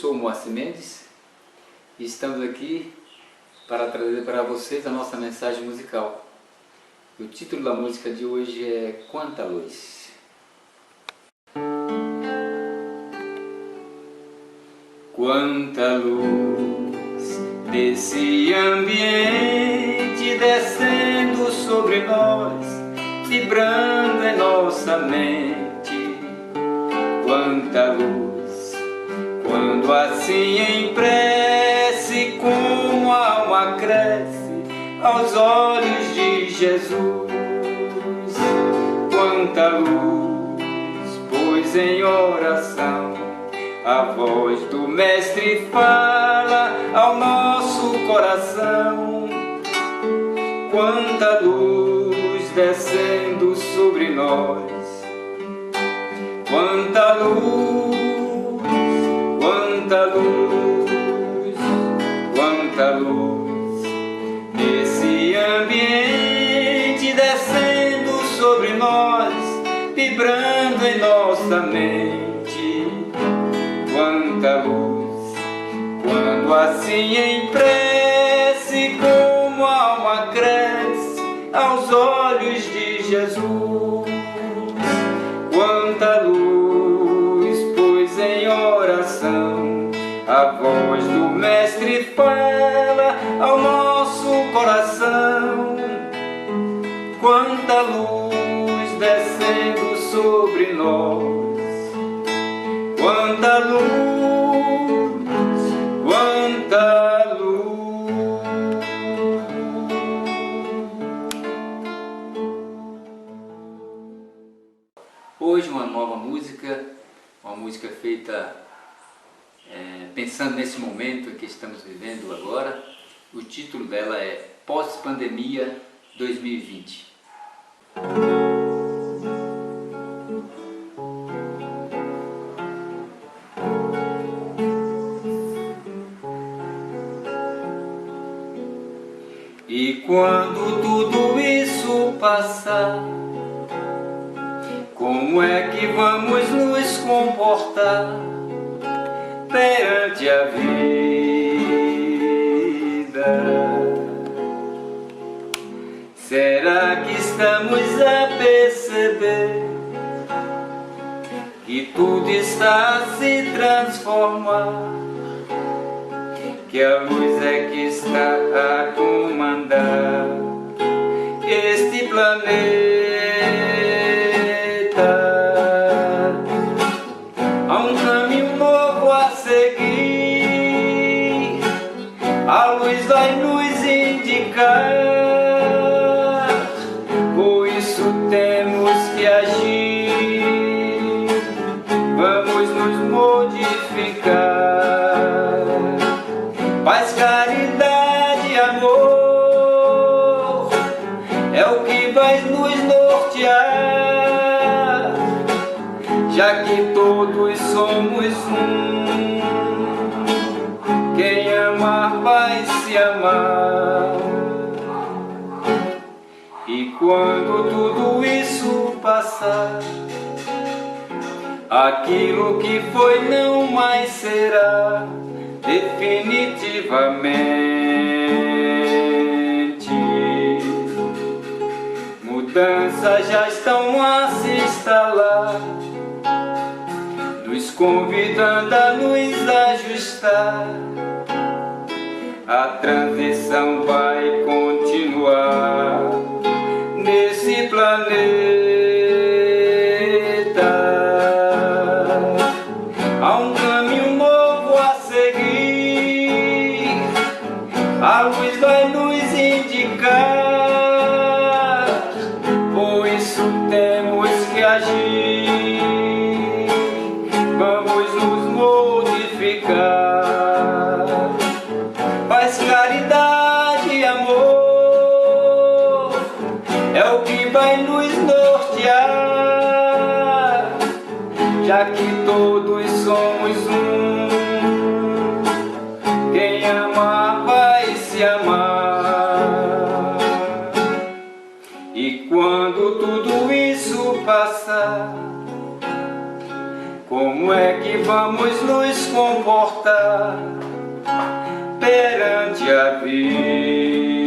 sou o Moacir Mendes e estamos aqui para trazer para vocês a nossa mensagem musical. O título da música de hoje é Quanta Luz. Quanta luz desse ambiente descendo sobre nós, vibrando em nossa mente. Quanta luz, quando assim em prece, como a alma cresce aos olhos de Jesus. Quanta luz, pois em oração a voz do Mestre fala ao nosso coração. Quanta luz descendo sobre nós, quanta luz, quanta luz, quanta luz nesse ambiente descendo sobre nós, vibrando em nossa mente. Quanta luz, quando assim em prece, como a alma cresce aos olhos de Jesus. Quanta luz, pois em oração a voz do Mestre fala ao nosso coração. Quanta luz descendo sobre nós, quanta luz, quanta luz. Hoje uma nova música, uma música feita pensando nesse momento que estamos vivendo agora. O título dela é Pós-Pandemia 2020. E quando tudo isso passar, como é que vamos nos comportar perante a vida? Será que estamos a perceber que tudo está a se transformar? Que a luz é que está a comandar este planeta. Há um caminho novo a seguir, a luz vai nos indicar. Por isso temos que agir, vamos nos modificar. Paz, caridade e amor é o que vai nos nortear, já que todos somos um. Quem amar vai se amar. E quando tudo isso passar, aquilo que foi não mais será. Definitivamente, mudanças já estão a se instalar, nos convidando a nos ajustar. A transição vai continuar nesse planeta. Há um caminho novo a seguir, a luz vai nos indicar. Por isso temos que agir, vamos nos modificar. Paz, caridade e amor é o que vai nos nortear, já que todos somos um. Quem amar vai se amar. E quando tudo isso passar, como Como é que vamos nos comportar perante a vida?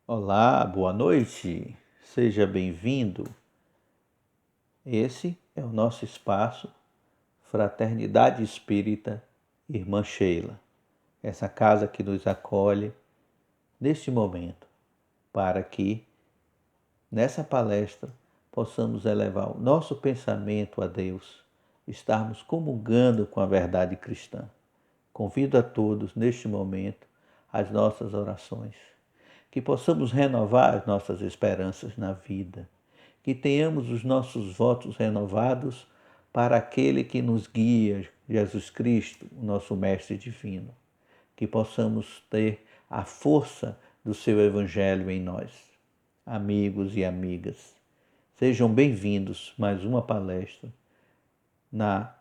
Olá, boa noite, seja bem-vindo. Esse é o nosso espaço Fraternidade Espírita Irmã Sheila, essa casa que nos acolhe neste momento, para que nessa palestra possamos elevar o nosso pensamento a Deus, estarmos comungando com a verdade cristã. Convido a todos neste momento às nossas orações, que possamos renovar as nossas esperanças na vida, que tenhamos os nossos votos renovados para aquele que nos guia, Jesus Cristo, o nosso Mestre Divino, que possamos ter a força do seu Evangelho em nós. Amigos e amigas, sejam bem-vindos a mais uma palestra na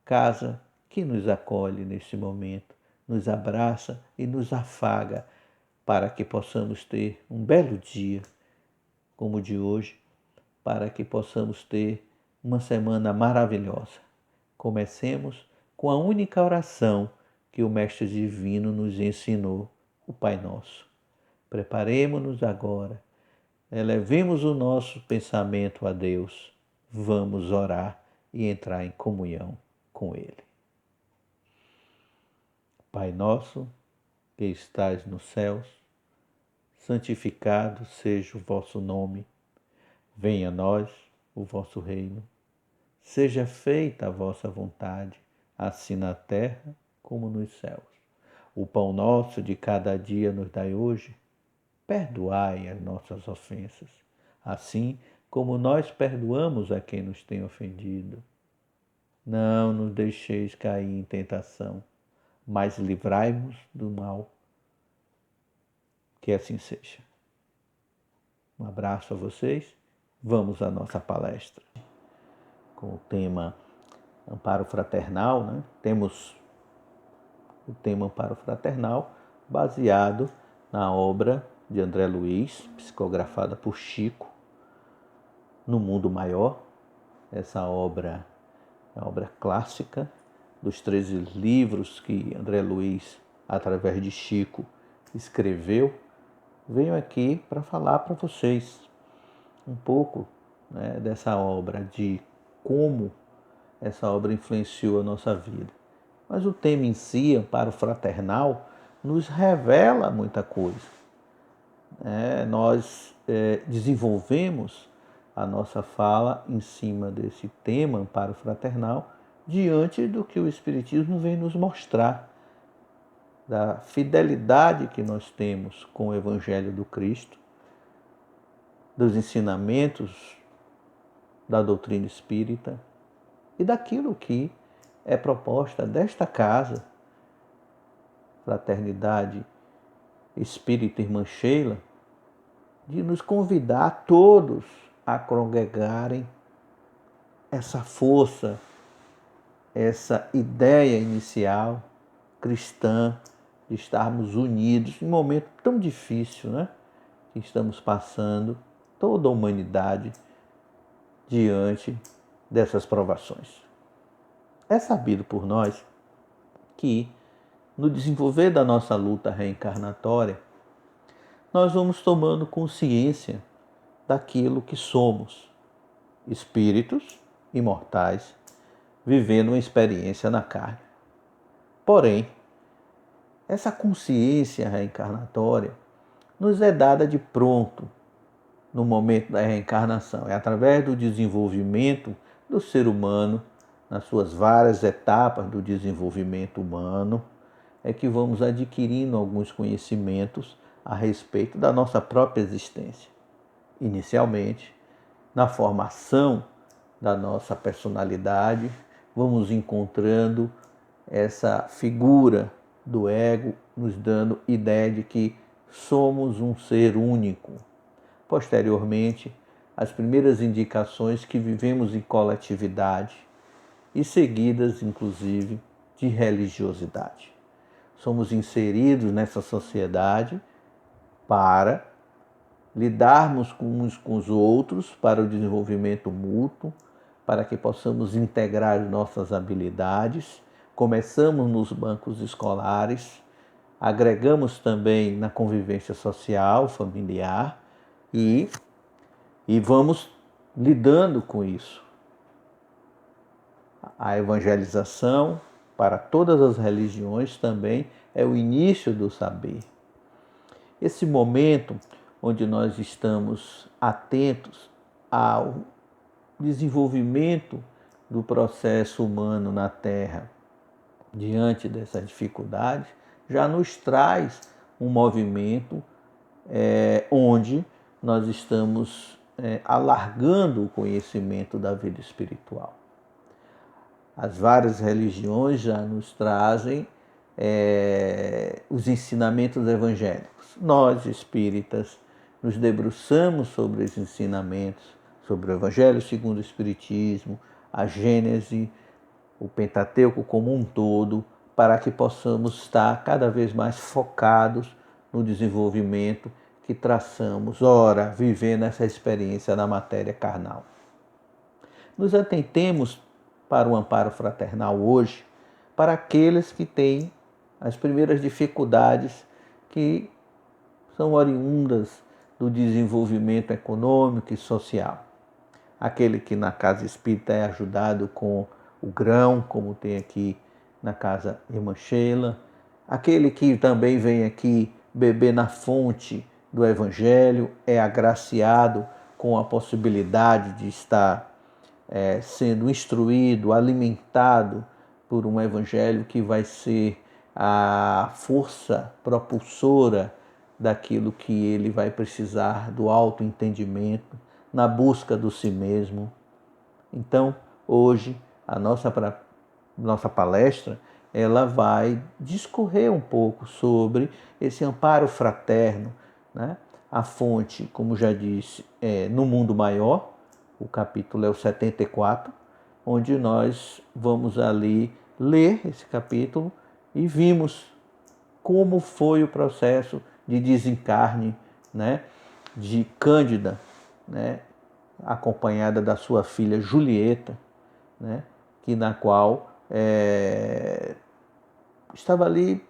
casa que nos acolhe neste momento, nos abraça e nos afaga para que possamos ter um belo dia como o de hoje, para que possamos ter uma semana maravilhosa. Comecemos com a única oração que o Mestre Divino nos ensinou, o Pai Nosso. Preparemo-nos agora, elevemos o nosso pensamento a Deus, vamos orar e entrar em comunhão com Ele. Pai nosso, que estais nos céus, santificado seja o vosso nome. Venha a nós o vosso reino. Seja feita a vossa vontade, assim na terra como nos céus. O pão nosso de cada dia nos dai hoje. Perdoai as nossas ofensas, assim como nós perdoamos a quem nos tem ofendido. Não nos deixeis cair em tentação, mas livrai-nos do mal. Que assim seja. Um abraço a vocês. Vamos à nossa palestra. Com o tema Amparo Fraternal, né? Temos o tema Amparo Fraternal baseado na obra de André Luiz, psicografada por Chico, No Mundo Maior. Essa obra é uma obra clássica dos 13 livros que André Luiz, através de Chico, escreveu. Venho aqui para falar para vocês um pouco, né, dessa obra, de como essa obra influenciou a nossa vida. Mas o tema em si, Amparo Fraternal, nos revela muita coisa. Nós desenvolvemos a nossa fala em cima desse tema, Amparo Fraternal, diante do que o Espiritismo vem nos mostrar, da fidelidade que nós temos com o Evangelho do Cristo, dos ensinamentos da doutrina espírita e daquilo que é proposta desta casa, Fraternidade Espírita Irmã Sheila, de nos convidar a todos a congregarem essa força, essa ideia inicial cristã, de estarmos unidos em um momento tão difícil, né, que estamos passando, toda a humanidade, diante dessas provações. É sabido por nós que, no desenvolver da nossa luta reencarnatória, nós vamos tomando consciência daquilo que somos, espíritos imortais, vivendo uma experiência na carne. Porém, essa consciência reencarnatória nos é dada de pronto no momento da reencarnação. É através do desenvolvimento do ser humano, nas suas várias etapas do desenvolvimento humano, é que vamos adquirindo alguns conhecimentos a respeito da nossa própria existência. Inicialmente, na formação da nossa personalidade, vamos encontrando essa figura do ego, nos dando ideia de que somos um ser único. Posteriormente, as primeiras indicações que vivemos em coletividade e seguidas, inclusive, de religiosidade. Somos inseridos nessa sociedade para lidarmos uns com os outros, para o desenvolvimento mútuo, para que possamos integrar nossas habilidades. Começamos nos bancos escolares, agregamos também na convivência social, familiar e vamos lidando com isso. A evangelização para todas as religiões também é o início do saber. Esse momento onde nós estamos atentos ao desenvolvimento do processo humano na Terra, diante dessa dificuldade, já nos traz um movimento onde nós estamos alargando o conhecimento da vida espiritual. As várias religiões já nos trazem os ensinamentos evangélicos. Nós, espíritas, nos debruçamos sobre os ensinamentos, sobre o Evangelho segundo o Espiritismo, a Gênese, o Pentateuco como um todo, para que possamos estar cada vez mais focados no desenvolvimento que traçamos, ora, vivendo essa experiência na matéria carnal. Nos atentemos para o amparo fraternal hoje, para aqueles que têm as primeiras dificuldades que são oriundas do desenvolvimento econômico e social. Aquele que na casa espírita é ajudado com o grão, como tem aqui na casa Irmã Sheila. Aquele que também vem aqui beber na fonte do Evangelho, é agraciado com a possibilidade de estar sendo instruído, alimentado por um Evangelho que vai ser a força propulsora daquilo que ele vai precisar do autoentendimento, na busca do si mesmo. Então, hoje, a nossa palestra, ela vai discorrer um pouco sobre esse amparo fraterno, né? A fonte, como já disse, é No Mundo Maior, o capítulo é o 74, onde nós vamos ali ler esse capítulo e vimos como foi o processo de desencarne, né, de Cândida, né, acompanhada da sua filha Julieta, né, na qual estava ali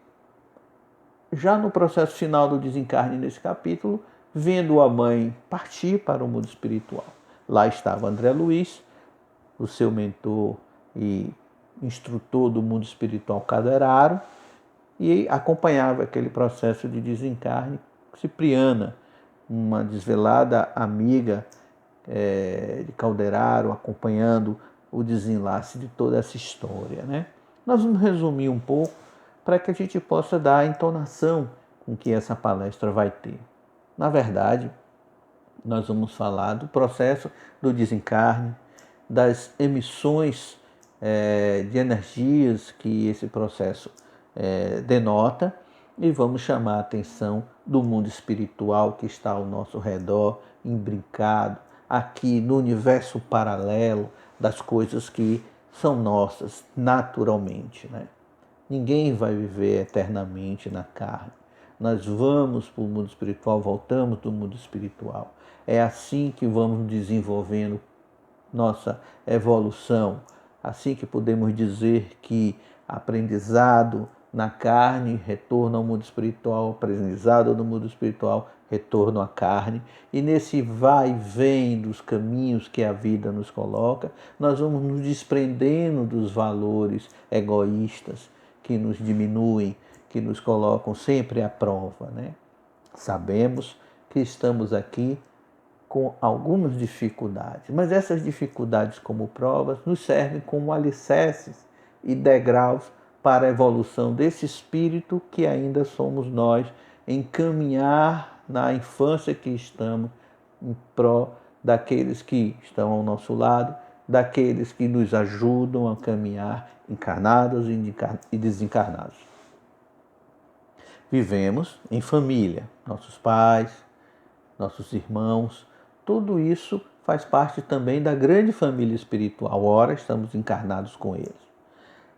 já no processo final do desencarne nesse capítulo, vendo a mãe partir para o mundo espiritual. Lá estava André Luiz, o seu mentor e instrutor do mundo espiritual Caderaro, e acompanhava aquele processo de desencarne Cipriana, uma desvelada amiga de Calderaro, acompanhando o desenlace de toda essa história, né? Nós vamos resumir um pouco para que a gente possa dar a entonação com que essa palestra vai ter. Na verdade, nós vamos falar do processo do desencarne, das emissões de energias que esse processo denota, e vamos chamar a atenção do mundo espiritual que está ao nosso redor, imbricado aqui no universo paralelo das coisas que são nossas naturalmente, né? Ninguém vai viver eternamente na carne. Nós vamos para o mundo espiritual, voltamos do mundo espiritual. É assim que vamos desenvolvendo nossa evolução. Assim que podemos dizer que aprendizado na carne retorna ao mundo espiritual, aprendizado no mundo espiritual retorno à carne. E nesse vai e vem dos caminhos que a vida nos coloca, nós vamos nos desprendendo dos valores egoístas que nos diminuem, que nos colocam sempre à prova, né? Sabemos que estamos aqui com algumas dificuldades, mas essas dificuldades como provas nos servem como alicerces e degraus para a evolução desse espírito que ainda somos nós, em caminhar na infância que estamos em pró daqueles que estão ao nosso lado, daqueles que nos ajudam a caminhar encarnados e desencarnados. Vivemos em família, nossos pais, nossos irmãos, tudo isso faz parte também da grande família espiritual. Ora, estamos encarnados com eles.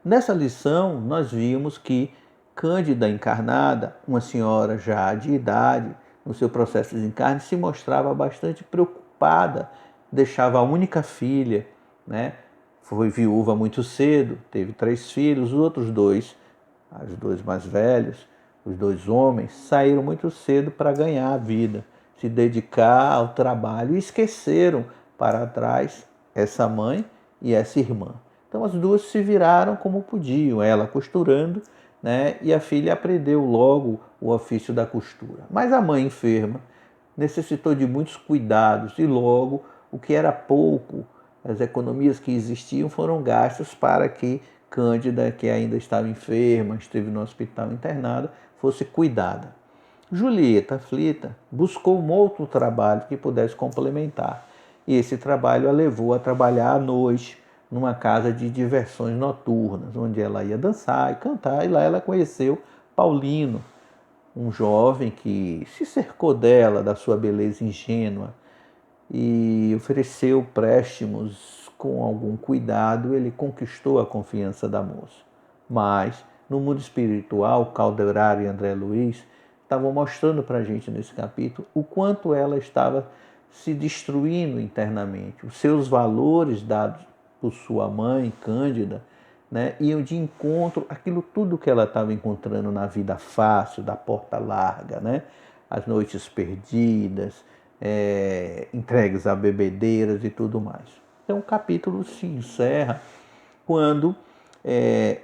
Nessa lição, nós vimos que Cândida encarnada, uma senhora já de idade, no seu processo de encarne, se mostrava bastante preocupada, deixava a única filha, né? Foi viúva muito cedo, teve 3 filhos, os outros 2, os 2 mais velhos, os 2 homens, saíram muito cedo para ganhar a vida, se dedicar ao trabalho e esqueceram para trás essa mãe e essa irmã. Então as duas se viraram como podiam, ela costurando, né, e a filha aprendeu logo o ofício da costura. Mas a mãe enferma necessitou de muitos cuidados e logo o que era pouco, as economias que existiam foram gastas para que Cândida, que ainda estava enferma, esteve no hospital internada, fosse cuidada. Julieta, aflita, buscou um outro trabalho que pudesse complementar. E esse trabalho a levou a trabalhar à noite numa casa de diversões noturnas, onde ela ia dançar e cantar. E lá ela conheceu Paulino, um jovem que se cercou dela, da sua beleza ingênua, e ofereceu préstimos com algum cuidado. Ele conquistou a confiança da moça. Mas, no mundo espiritual, Calderaro e André Luiz estavam mostrando para a gente nesse capítulo o quanto ela estava se destruindo internamente. Os seus valores dados por sua mãe, Cândida, né, iam de encontro àquilo tudo que ela estava encontrando na vida fácil, da porta larga, né? As noites perdidas, entregues a bebedeiras e tudo mais. Então o capítulo se encerra quando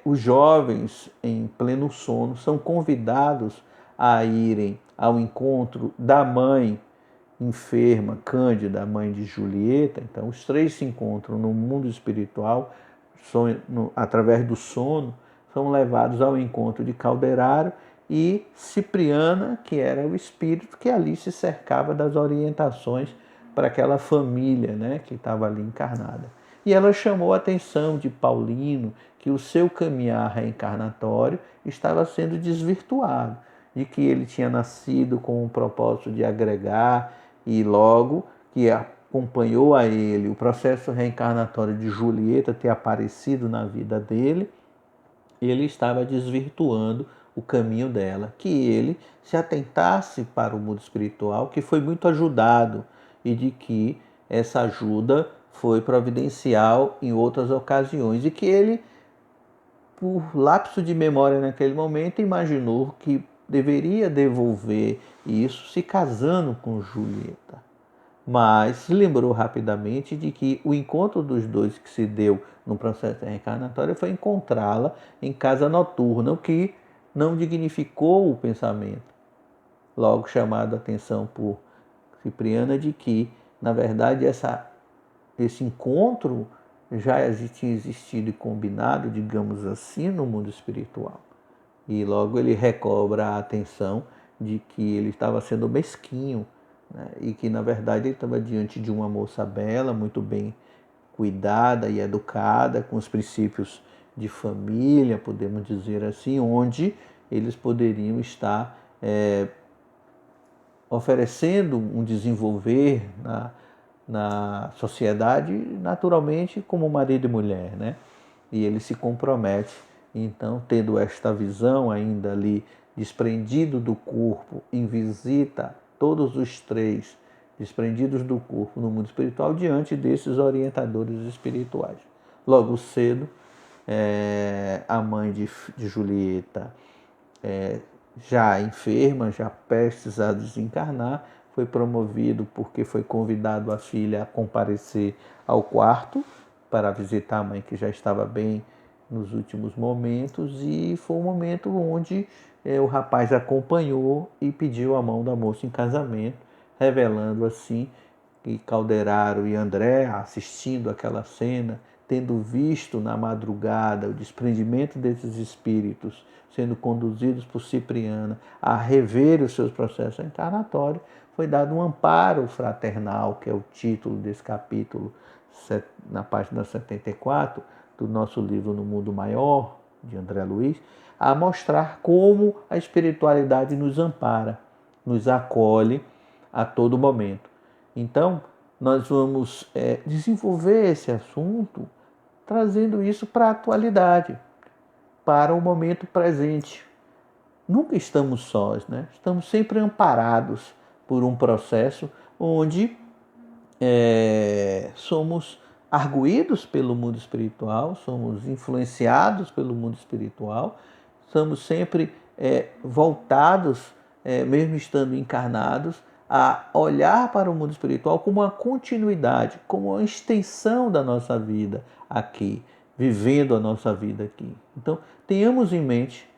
os jovens em pleno sono são convidados a irem ao encontro da mãe enferma, Cândida, a mãe de Julieta. Então os 3 se encontram no mundo espiritual, através do sono, são levados ao encontro de Calderaro e Cipriana, que era o espírito que ali se cercava das orientações para aquela família, né, que estava ali encarnada. E ela chamou a atenção de Paulino que o seu caminhar reencarnatório estava sendo desvirtuado, de que ele tinha nascido com o propósito de agregar e logo que acompanhou a ele o processo reencarnatório de Julieta ter aparecido na vida dele, ele estava desvirtuando o caminho dela, que ele se atentasse para o mundo espiritual, que foi muito ajudado e de que essa ajuda foi providencial em outras ocasiões e que ele, por lapso de memória naquele momento, imaginou que deveria devolver isso se casando com Julieta. Mas se lembrou rapidamente de que o encontro dos dois que se deu no processo reencarnatório foi encontrá-la em casa noturna, o que não dignificou o pensamento. Logo chamado a atenção por Cipriana de que, na verdade, esse encontro já tinha existido e combinado, digamos assim, no mundo espiritual. E logo ele recobra a atenção de que ele estava sendo mesquinho, né? E que, na verdade, ele estava diante de uma moça bela, muito bem cuidada e educada, com os princípios de família, podemos dizer assim, onde eles poderiam estar oferecendo um desenvolver na sociedade, naturalmente, como marido e mulher, né? E ele se compromete Então, tendo esta visão ainda ali, desprendido do corpo, em visita, todos os três desprendidos do corpo no mundo espiritual, diante desses orientadores espirituais. Logo cedo, a mãe de Julieta, já enferma, já prestes a desencarnar, foi promovido porque foi convidado a filha a comparecer ao quarto para visitar a mãe que já estava bem nos últimos momentos, e foi um momento onde o rapaz acompanhou e pediu a mão da moça em casamento, revelando assim que Calderaro e André, assistindo aquela cena, tendo visto na madrugada o desprendimento desses espíritos sendo conduzidos por Cipriana a rever os seus processos encarnatórios, foi dado um amparo fraternal, que é o título desse capítulo, na página 74 do nosso livro No Mundo Maior, de André Luiz, a mostrar como a espiritualidade nos ampara, nos acolhe a todo momento. Então, nós vamos desenvolver esse assunto trazendo isso para a atualidade, para o momento presente. Nunca estamos sós, né? Estamos sempre amparados por um processo onde somos arguídos pelo mundo espiritual, somos influenciados pelo mundo espiritual, estamos sempre voltados, mesmo estando encarnados, a olhar para o mundo espiritual como uma continuidade, como uma extensão da nossa vida aqui, vivendo a nossa vida aqui. Então, tenhamos em mente,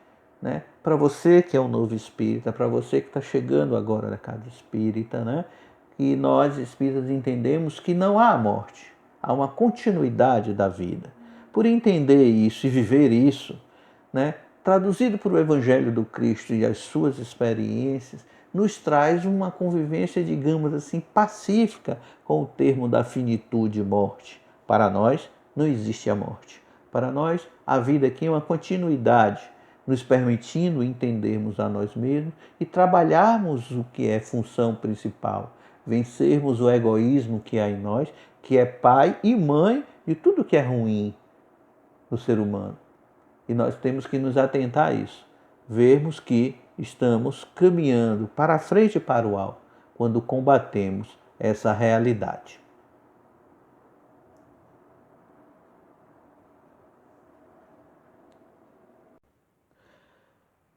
né, para você que é um novo espírita, para você que está chegando agora na casa espírita, né, que nós espíritas entendemos que não há morte, há uma continuidade da vida. Por entender isso e viver isso, né, traduzido para o Evangelho do Cristo e as suas experiências, nos traz uma convivência, digamos assim, pacífica com o termo da finitude e morte. Para nós, não existe a morte. Para nós, a vida aqui é uma continuidade, nos permitindo entendermos a nós mesmos e trabalharmos o que é função principal, vencermos o egoísmo que há em nós, que é pai e mãe de tudo que é ruim no ser humano. E nós temos que nos atentar a isso, vermos que estamos caminhando para a frente e para o alto, quando combatemos essa realidade.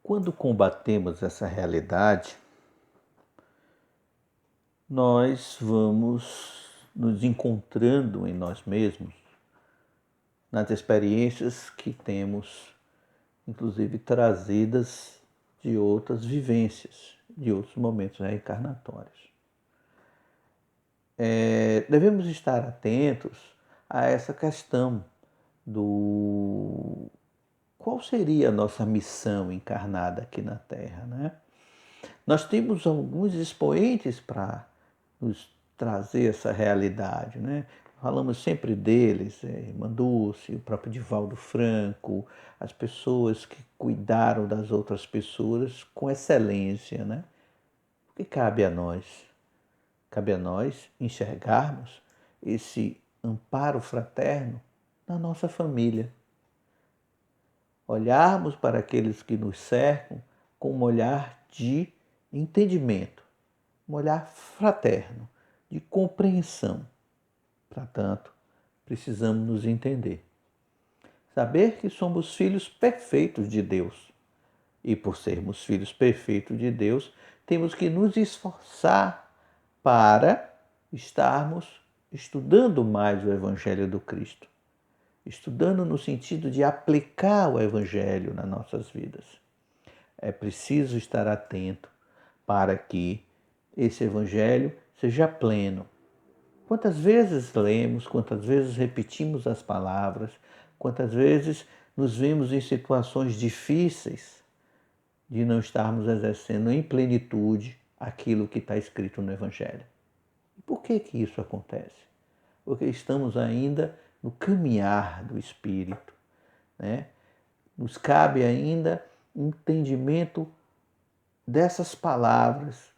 Quando combatemos essa realidade, nós vamos nos encontrando em nós mesmos, nas experiências que temos, inclusive trazidas de outras vivências, de outros momentos reencarnatórios. Devemos estar atentos a essa questão do qual seria a nossa missão encarnada aqui na Terra, né? Nós temos alguns expoentes para nos trazer essa realidade, né? Falamos sempre deles, Manduce, o próprio Divaldo Franco, as pessoas que cuidaram das outras pessoas com excelência, né? O que cabe a nós? Cabe a nós enxergarmos esse amparo fraterno na nossa família. Olharmos para aqueles que nos cercam com um olhar de entendimento, um olhar fraterno, de compreensão. Portanto, precisamos nos entender. Saber que somos filhos perfeitos de Deus. E por sermos filhos perfeitos de Deus, temos que nos esforçar para estarmos estudando mais o Evangelho do Cristo. Estudando no sentido de aplicar o Evangelho nas nossas vidas. É preciso estar atento para que esse Evangelho seja pleno. Quantas vezes lemos, quantas vezes repetimos as palavras, quantas vezes nos vemos em situações difíceis de não estarmos exercendo em plenitude aquilo que está escrito no Evangelho. E por que isso acontece? Porque estamos ainda no caminhar do Espírito, né? Nos cabe ainda entendimento dessas palavras,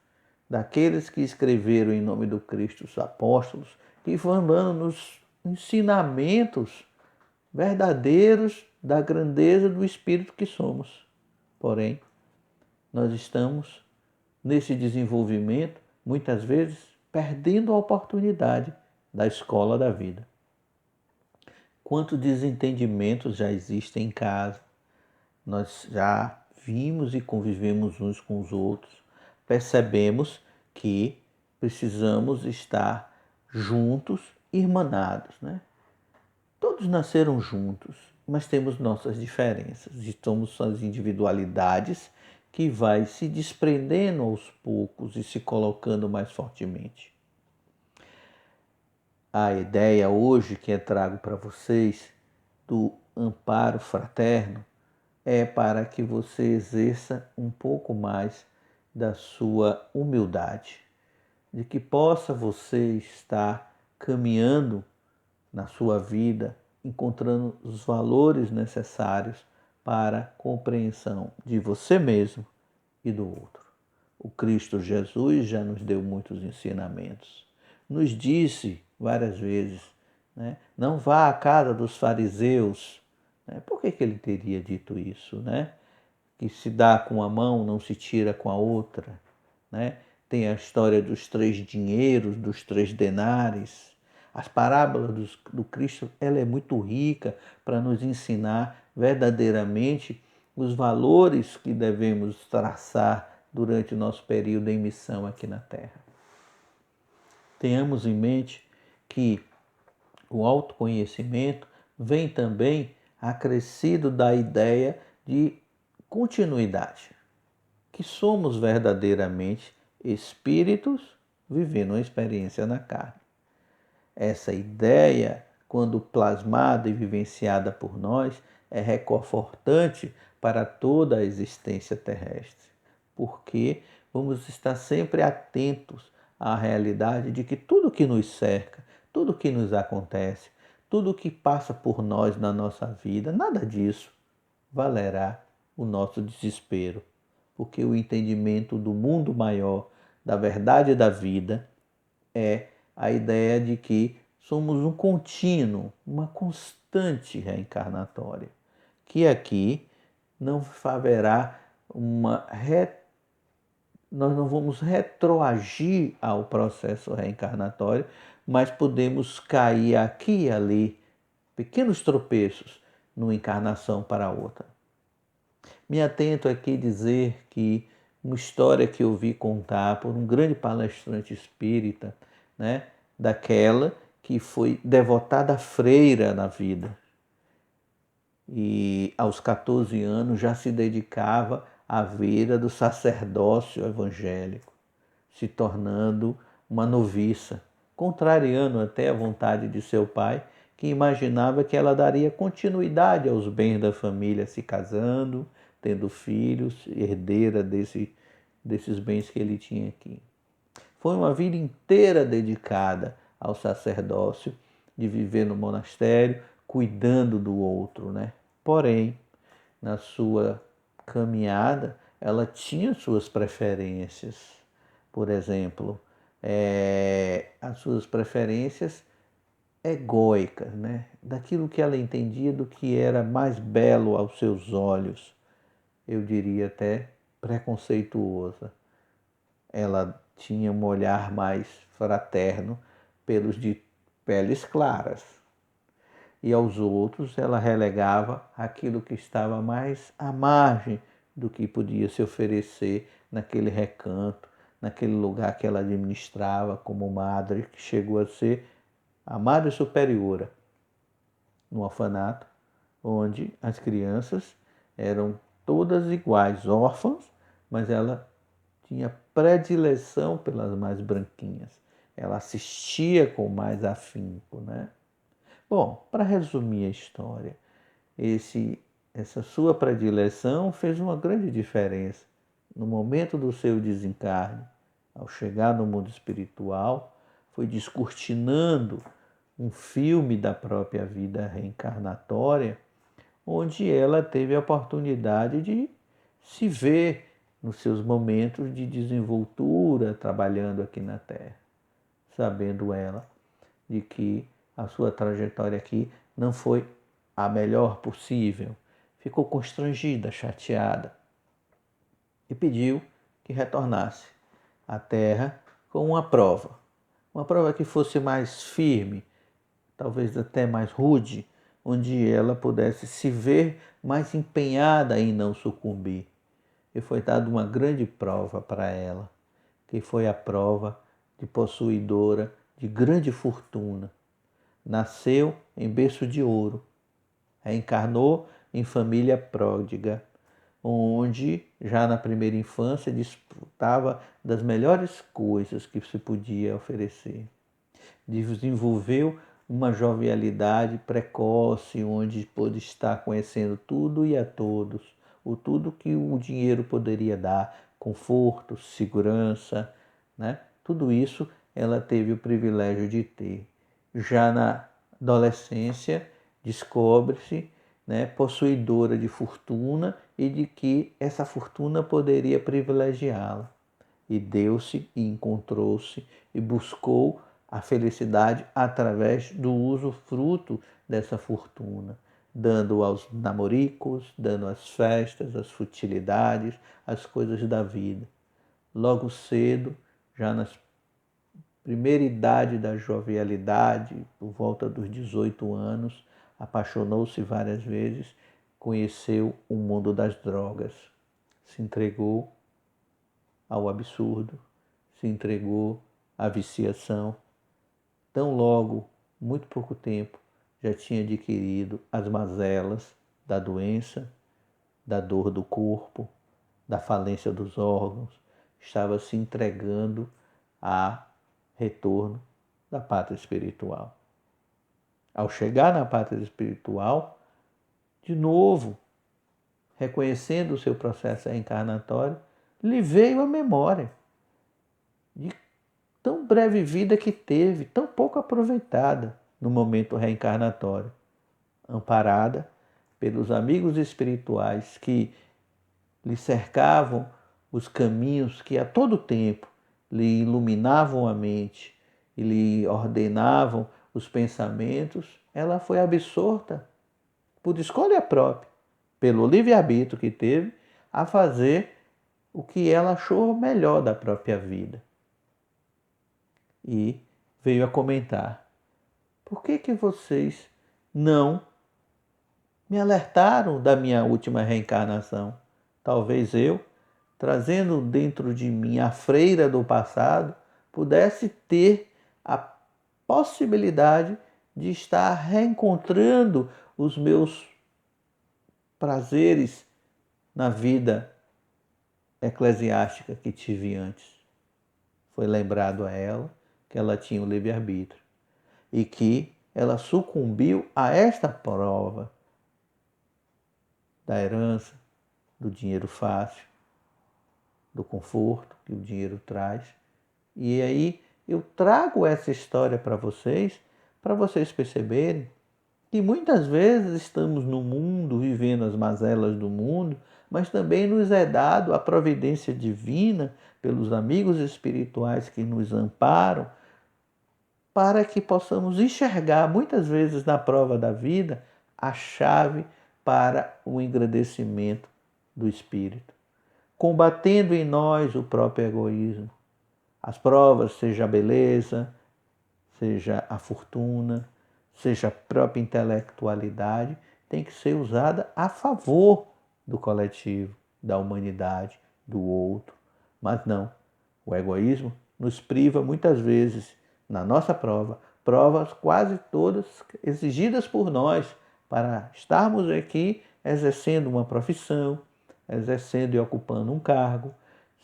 daqueles que escreveram em nome do Cristo, os apóstolos, que vão dando nos ensinamentos verdadeiros da grandeza do Espírito que somos. Porém, nós estamos nesse desenvolvimento, muitas vezes, perdendo a oportunidade da escola da vida. Quantos desentendimentos já existem em casa? Nós já vimos e convivemos uns com os outros. Percebemos que precisamos estar juntos, irmanados, né? Todos nasceram juntos, mas temos nossas diferenças e somos suas individualidades que vai se desprendendo aos poucos e se colocando mais fortemente. A ideia hoje que eu trago para vocês do amparo fraterno é para que você exerça um pouco mais da sua humildade, de que possa você estar caminhando na sua vida, encontrando os valores necessários para a compreensão de você mesmo e do outro. O Cristo Jesus já nos deu muitos ensinamentos. Nos disse várias vezes, né? Não vá à casa dos fariseus. Né? Por que ele teria dito isso? Né? Que se dá com a mão, não se tira com a outra. Né? Tem a história dos 3 dinheiros, dos 3 denares. As parábolas do Cristo, ela é muito rica para nos ensinar verdadeiramente os valores que devemos traçar durante o nosso período em missão aqui na Terra. Tenhamos em mente que o autoconhecimento vem também acrescido da ideia de continuidade, que somos verdadeiramente espíritos vivendo uma experiência na carne. Essa ideia, quando plasmada e vivenciada por nós, é reconfortante para toda a existência terrestre, porque vamos estar sempre atentos à realidade de que tudo que nos cerca, tudo que nos acontece, tudo que passa por nós na nossa vida, nada disso valerá o nosso desespero, porque o entendimento do mundo maior, da verdade da vida, é a ideia de que somos um contínuo, uma constante reencarnatória, que aqui não haverá nós não vamos retroagir ao processo reencarnatório, mas podemos cair aqui e ali, pequenos tropeços, numa encarnação para outra. Me atento aqui a dizer que uma história que eu ouvi contar por um grande palestrante espírita, né, daquela que foi devotada freira na vida. E aos 14 anos já se dedicava à vida do sacerdócio evangélico, se tornando uma noviça, contrariando até a vontade de seu pai, que imaginava que ela daria continuidade aos bens da família, se casando, tendo filhos, herdeira desses bens que ele tinha aqui. Foi uma vida inteira dedicada ao sacerdócio, de viver no monastério, cuidando do outro, né? Porém, na sua caminhada, ela tinha suas preferências. Por exemplo, as suas preferências egóicas, né? Daquilo que ela entendia do que era mais belo aos seus olhos, eu diria até preconceituosa. Ela tinha um olhar mais fraterno pelos de peles claras. E aos outros ela relegava aquilo que estava mais à margem do que podia se oferecer naquele recanto, naquele lugar que ela administrava como madre, que chegou a ser a madre superiora no orfanato, onde as crianças eram todas iguais, órfãs, mas ela tinha predileção pelas mais branquinhas. Ela assistia com mais afinco, né? Bom, para resumir a história, essa sua predileção fez uma grande diferença. No momento do seu desencarne, ao chegar no mundo espiritual, foi descortinando um filme da própria vida reencarnatória, onde ela teve a oportunidade de se ver nos seus momentos de desenvoltura, trabalhando aqui na Terra, sabendo ela de que a sua trajetória aqui não foi a melhor possível, ficou constrangida, chateada e pediu que retornasse à terra com uma prova que fosse mais firme, talvez até mais rude, onde ela pudesse se ver mais empenhada em não sucumbir. E foi dada uma grande prova para ela, que foi a prova de possuidora de grande fortuna. Nasceu em berço de ouro, reencarnou em família pródiga, onde já na primeira infância desfrutava das melhores coisas que se podia oferecer. Desenvolveu uma jovialidade precoce, onde pôde estar conhecendo tudo e a todos, o tudo que o dinheiro poderia dar, conforto, segurança, né? Tudo isso ela teve o privilégio de ter. Já na adolescência, descobre-se, né, possuidora de fortuna e de que essa fortuna poderia privilegiá-la. E deu-se e encontrou-se e buscou a felicidade através do uso fruto dessa fortuna, dando aos namoricos, dando às festas, às futilidades, às coisas da vida. Logo cedo, já na primeira idade da jovialidade, por volta dos 18 anos, apaixonou-se várias vezes, conheceu o mundo das drogas, se entregou ao absurdo, se entregou à viciação. Tão logo, muito pouco tempo, já tinha adquirido as mazelas da doença, da dor do corpo, da falência dos órgãos, estava se entregando a retorno da pátria espiritual. Ao chegar na pátria espiritual, de novo, reconhecendo o seu processo reencarnatório, lhe veio a memória de tão breve vida que teve, tão pouco aproveitada no momento reencarnatório, amparada pelos amigos espirituais que lhe cercavam os caminhos, que a todo tempo lhe iluminavam a mente e lhe ordenavam os pensamentos. Ela foi absorta por escolha própria, pelo livre-arbítrio que teve, a fazer o que ela achou melhor da própria vida. E veio a comentar: por que vocês não me alertaram da minha última reencarnação? Talvez eu, trazendo dentro de mim a freira do passado, pudesse ter a possibilidade de estar reencontrando os meus prazeres na vida eclesiástica que tive antes. Foi lembrado a ela que ela tinha o livre-arbítrio e que ela sucumbiu a esta prova da herança, do dinheiro fácil, do conforto que o dinheiro traz. E aí eu trago essa história para vocês perceberem que muitas vezes estamos no mundo, vivendo as mazelas do mundo, mas também nos é dado a providência divina pelos amigos espirituais que nos amparam, para que possamos enxergar, muitas vezes na prova da vida, a chave para o engrandecimento do espírito, combatendo em nós o próprio egoísmo. As provas, seja a beleza, seja a fortuna, seja a própria intelectualidade, tem que ser usada a favor do coletivo, da humanidade, do outro. Mas não, o egoísmo nos priva muitas vezes, na nossa prova, provas quase todas exigidas por nós para estarmos aqui exercendo uma profissão, exercendo e ocupando um cargo,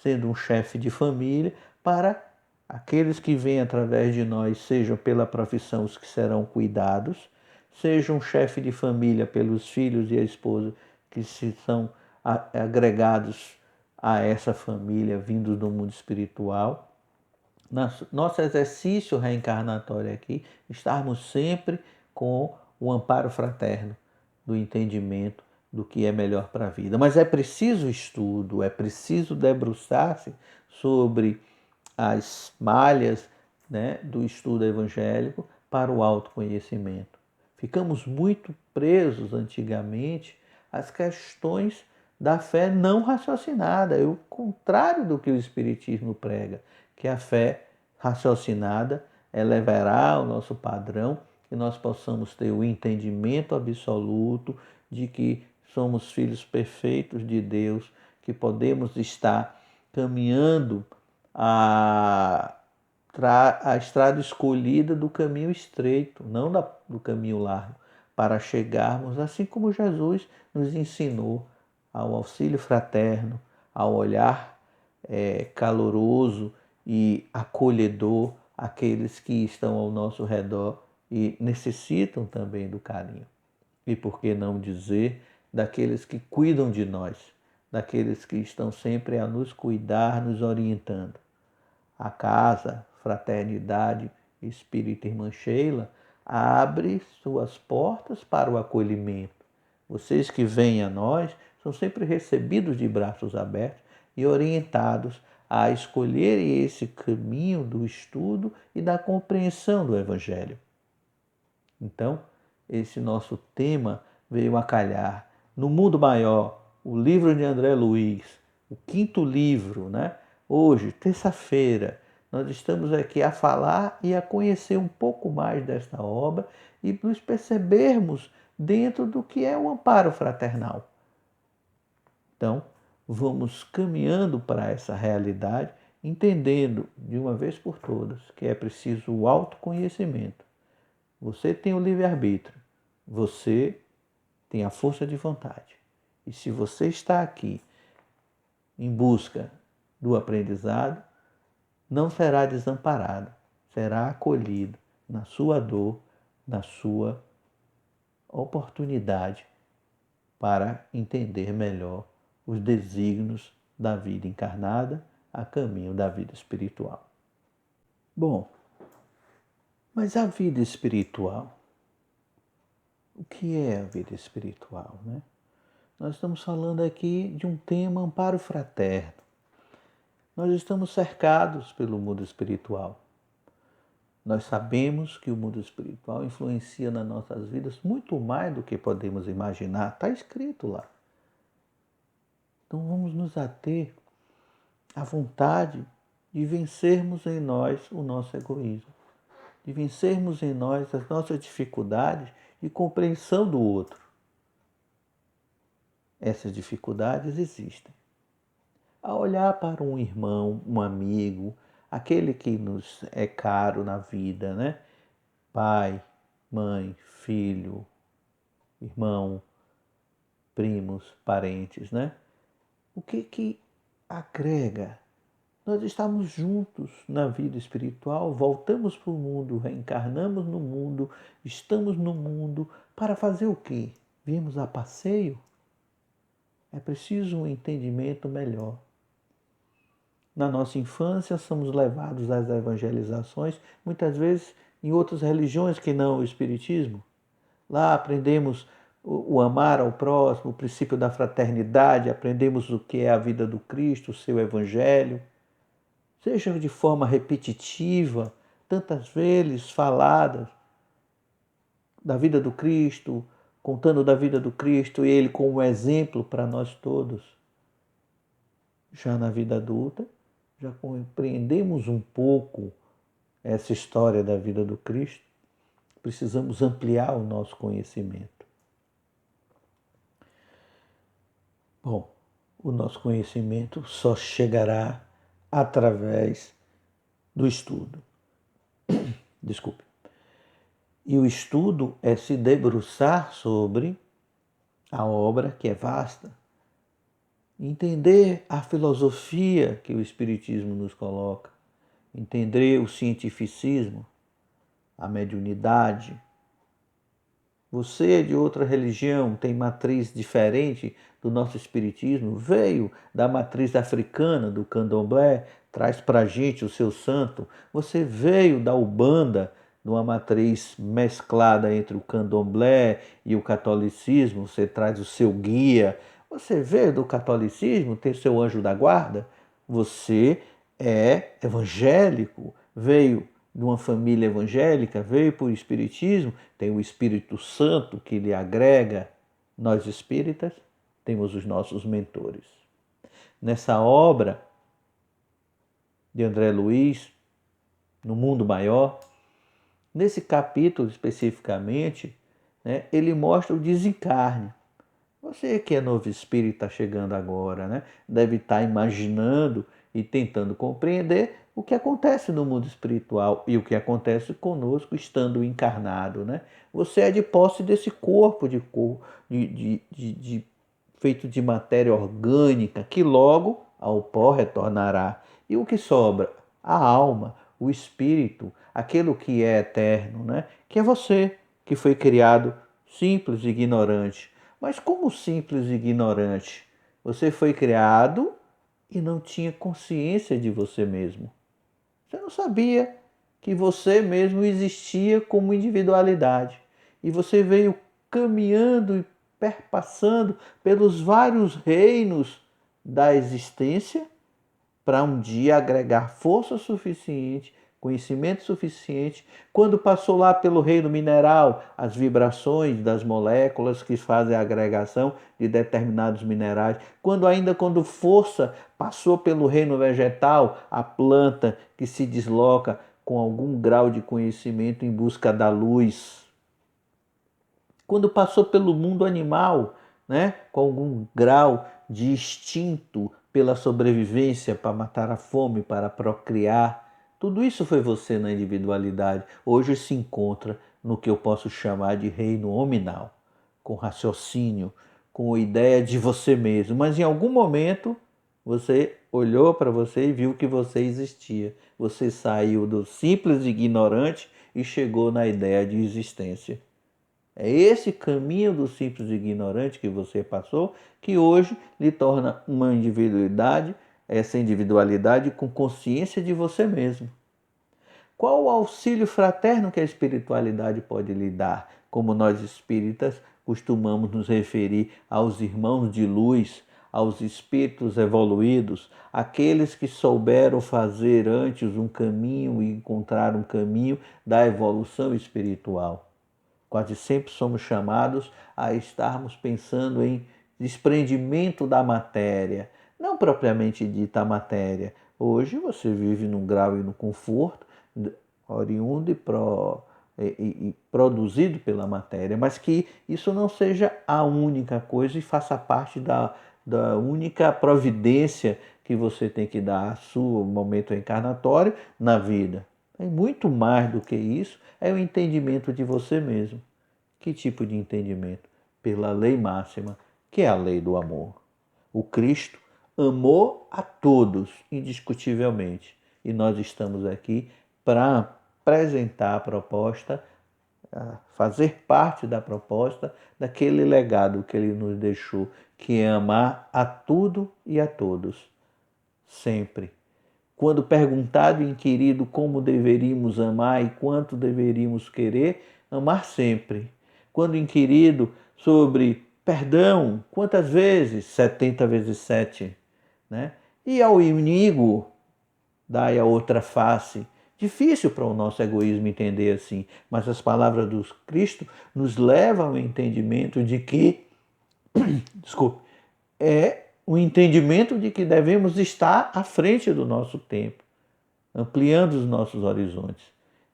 sendo um chefe de família, para aqueles que vêm através de nós, sejam pela profissão os que serão cuidados, seja um chefe de família pelos filhos e a esposa que se são agregados a essa família vindos do mundo espiritual. Nosso exercício reencarnatório aqui, estarmos sempre com o amparo fraterno do entendimento do que é melhor para a vida. Mas é preciso estudo, é preciso debruçar-se sobre as malhas, né, do estudo evangélico para o autoconhecimento. Ficamos muito presos antigamente às questões da fé não raciocinada, é o contrário do que o Espiritismo prega, que a fé raciocinada elevará o nosso padrão e nós possamos ter o entendimento absoluto de que somos filhos perfeitos de Deus, que podemos estar caminhando a estrada escolhida do caminho estreito, não do caminho largo, para chegarmos, assim como Jesus nos ensinou, ao auxílio fraterno, ao olhar caloroso e acolhedor àqueles que estão ao nosso redor e necessitam também do carinho. E por que não dizer daqueles que cuidam de nós, daqueles que estão sempre a nos cuidar, nos orientando. A casa Fraternidade Espírita Irmã Sheila abre suas portas para o acolhimento. Vocês que vêm a nós são sempre recebidos de braços abertos e orientados a escolher esse caminho do estudo e da compreensão do Evangelho. Então, esse nosso tema veio a calhar. No Mundo Maior, o livro de André Luiz, o 5º livro, né? Hoje, terça-feira, nós estamos aqui a falar e a conhecer um pouco mais desta obra e nos percebermos dentro do que é o amparo fraternal. Então, vamos caminhando para essa realidade, entendendo de uma vez por todas que é preciso o autoconhecimento. Você tem o livre-arbítrio, você tem a força de vontade. E se você está aqui em busca do aprendizado, não será desamparado, será acolhido na sua dor, na sua oportunidade para entender melhor os desígnios da vida encarnada a caminho da vida espiritual. Bom, mas a vida espiritual, o que é a vida espiritual, né? Nós estamos falando aqui de um tema amparo fraterno. Nós estamos cercados pelo mundo espiritual. Nós sabemos que o mundo espiritual influencia nas nossas vidas muito mais do que podemos imaginar. Está escrito lá. Então vamos nos ater à vontade de vencermos em nós o nosso egoísmo, de vencermos em nós as nossas dificuldades de compreensão do outro. Essas dificuldades existem. A olhar para um irmão, um amigo, aquele que nos é caro na vida, né? Pai, mãe, filho, irmão, primos, parentes, né? O que agrega? Nós estamos juntos na vida espiritual, voltamos para o mundo, reencarnamos no mundo, estamos no mundo para fazer o quê? Viemos a passeio? É preciso um entendimento melhor. Na nossa infância, somos levados às evangelizações, muitas vezes em outras religiões que não o Espiritismo. Lá aprendemos o amar ao próximo, o princípio da fraternidade, aprendemos o que é a vida do Cristo, o seu Evangelho. Seja de forma repetitiva, tantas vezes faladas, da vida do Cristo, contando da vida do Cristo e Ele como exemplo para nós todos. Já na vida adulta, já compreendemos um pouco essa história da vida do Cristo, precisamos ampliar o nosso conhecimento. Bom, o nosso conhecimento só chegará através do estudo. Desculpe. E o estudo é se debruçar sobre a obra, que é vasta, entender a filosofia que o Espiritismo nos coloca, entender o cientificismo, a mediunidade. Você é de outra religião, tem matriz diferente do nosso Espiritismo, veio da matriz africana, do candomblé, traz para a gente o seu santo. Você veio da Umbanda, de uma matriz mesclada entre o candomblé e o catolicismo, você traz o seu guia. Você veio do catolicismo, tem seu anjo da guarda. Você é evangélico, veio de uma família evangélica, veio por Espiritismo, tem o Espírito Santo que lhe agrega. Nós espíritas temos os nossos mentores. Nessa obra de André Luiz, No Mundo Maior, nesse capítulo especificamente, né, ele mostra o desencarne. Você que é novo espírita chegando agora, né, deve estar imaginando e tentando compreender o que acontece no mundo espiritual e o que acontece conosco estando encarnado. Né? Você é de posse desse corpo feito de matéria orgânica que logo ao pó retornará. E o que sobra? A alma, o espírito, aquilo que é eterno, né? Que é você, que foi criado simples e ignorante. Mas como simples e ignorante? Você foi criado e não tinha consciência de você mesmo. Você não sabia que você mesmo existia como individualidade. E você veio caminhando e perpassando pelos vários reinos da existência para um dia agregar força suficiente, conhecimento suficiente, quando passou lá pelo reino mineral, as vibrações das moléculas que fazem a agregação de determinados minerais, quando força passou pelo reino vegetal, a planta que se desloca com algum grau de conhecimento em busca da luz, quando passou pelo mundo animal, né, com algum grau de instinto pela sobrevivência, para matar a fome, para procriar. Tudo isso foi você na individualidade. Hoje se encontra no que eu posso chamar de reino hominal, com raciocínio, com a ideia de você mesmo. Mas em algum momento você olhou para você e viu que você existia. Você saiu do simples ignorante e chegou na ideia de existência. É esse caminho do simples ignorante que você passou que hoje lhe torna uma individualidade, essa individualidade com consciência de você mesmo. Qual o auxílio fraterno que a espiritualidade pode lhe dar? Como nós espíritas costumamos nos referir aos irmãos de luz, aos espíritos evoluídos, aqueles que souberam fazer antes um caminho e encontrar um caminho da evolução espiritual. Quase sempre somos chamados a estarmos pensando em desprendimento da matéria, não propriamente dita a matéria. Hoje você vive num grau e no conforto oriundo e produzido pela matéria, mas que isso não seja a única coisa e faça parte da única providência que você tem que dar ao seu momento encarnatório na vida. É muito mais do que isso, é o entendimento de você mesmo. Que tipo de entendimento? Pela lei máxima, que é a lei do amor. O Cristo amou a todos, indiscutivelmente. E nós estamos aqui para apresentar a proposta, fazer parte da proposta daquele legado que ele nos deixou, que é amar a tudo e a todos, sempre. Quando perguntado e inquirido como deveríamos amar e quanto deveríamos querer, amar sempre. Quando inquirido sobre perdão, quantas vezes? 70 vezes 7. Né? E ao inimigo, dai a outra face. Difícil para o nosso egoísmo entender assim, mas as palavras do Cristo nos levam ao entendimento de que, é o entendimento de que devemos estar à frente do nosso tempo, ampliando os nossos horizontes,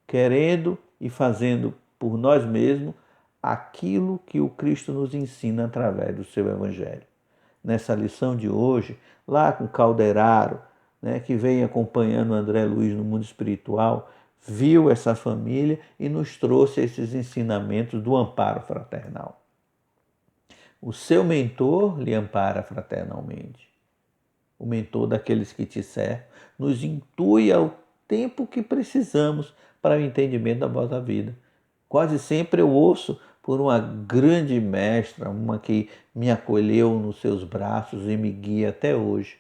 querendo e fazendo por nós mesmos aquilo que o Cristo nos ensina através do seu Evangelho. Nessa lição de hoje, lá com Calderaro, né, que vem acompanhando André Luiz no mundo espiritual, viu essa família e nos trouxe esses ensinamentos do amparo fraternal. O seu mentor lhe ampara fraternalmente. O mentor daqueles que te servem nos intui ao tempo que precisamos para o entendimento da vossa vida. Quase sempre eu ouço por uma grande mestra, uma que me acolheu nos seus braços e me guia até hoje,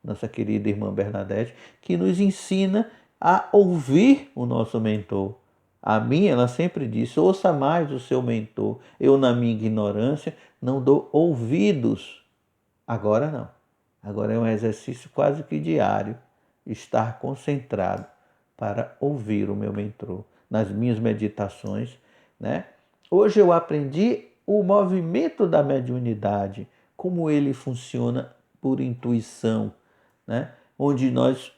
nossa querida irmã Bernadette, que nos ensina a ouvir o nosso mentor. A mim, ela sempre disse, ouça mais o seu mentor. Eu, na minha ignorância, não dou ouvidos. Agora não. Agora é um exercício quase que diário, estar concentrado, para ouvir o meu mentor nas minhas meditações, né? Hoje eu aprendi o movimento da mediunidade, como ele funciona por intuição, né? Onde nós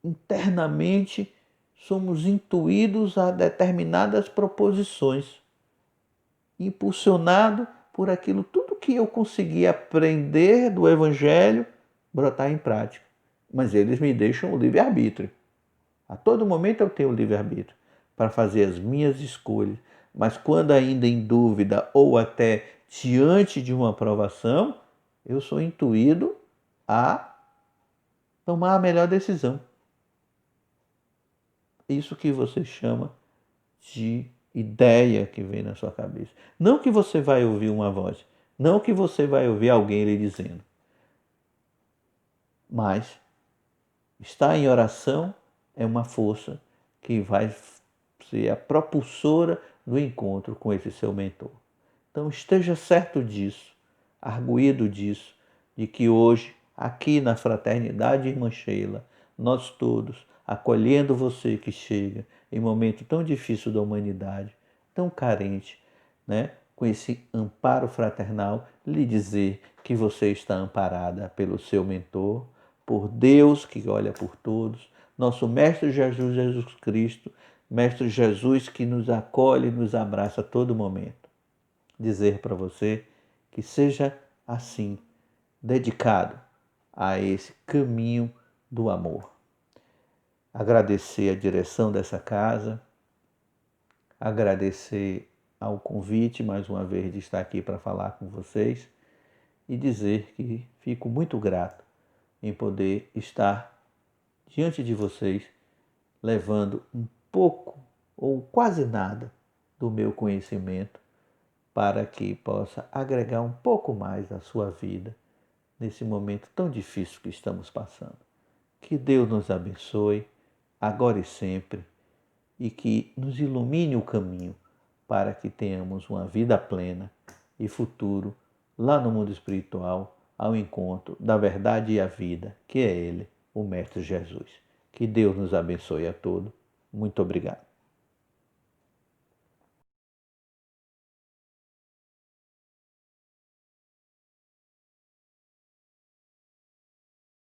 internamente somos intuídos a determinadas proposições, impulsionado por aquilo tudo que eu consegui aprender do Evangelho, brotar em prática. Mas eles me deixam o livre-arbítrio. A todo momento eu tenho o livre-arbítrio para fazer as minhas escolhas. Mas quando ainda em dúvida ou até diante de uma aprovação, eu sou intuído a tomar a melhor decisão. Isso que você chama de ideia que vem na sua cabeça. Não que você vai ouvir uma voz, não que você vai ouvir alguém lhe dizendo. Mas estar em oração é uma força que vai ser a propulsora do encontro com esse seu mentor. Então esteja certo disso, arguido disso, de que hoje, aqui na Fraternidade Irmã Sheila, nós todos, acolhendo você que chega em momento tão difícil da humanidade, tão carente, né? Com esse amparo fraternal, lhe dizer que você está amparada pelo seu mentor, por Deus que olha por todos, nosso Mestre Jesus Cristo, Mestre Jesus que nos acolhe e nos abraça a todo momento. Dizer para você que seja assim, dedicado a esse caminho do amor. Agradecer a direção dessa casa, agradecer ao convite mais uma vez de estar aqui para falar com vocês e dizer que fico muito grato em poder estar diante de vocês levando um pouco ou quase nada do meu conhecimento para que possa agregar um pouco mais à sua vida nesse momento tão difícil que estamos passando. Que Deus nos abençoe, agora e sempre, e que nos ilumine o caminho para que tenhamos uma vida plena e futuro lá no mundo espiritual, ao encontro da verdade e a vida, que é Ele, o Mestre Jesus. Que Deus nos abençoe a todos. Muito obrigado.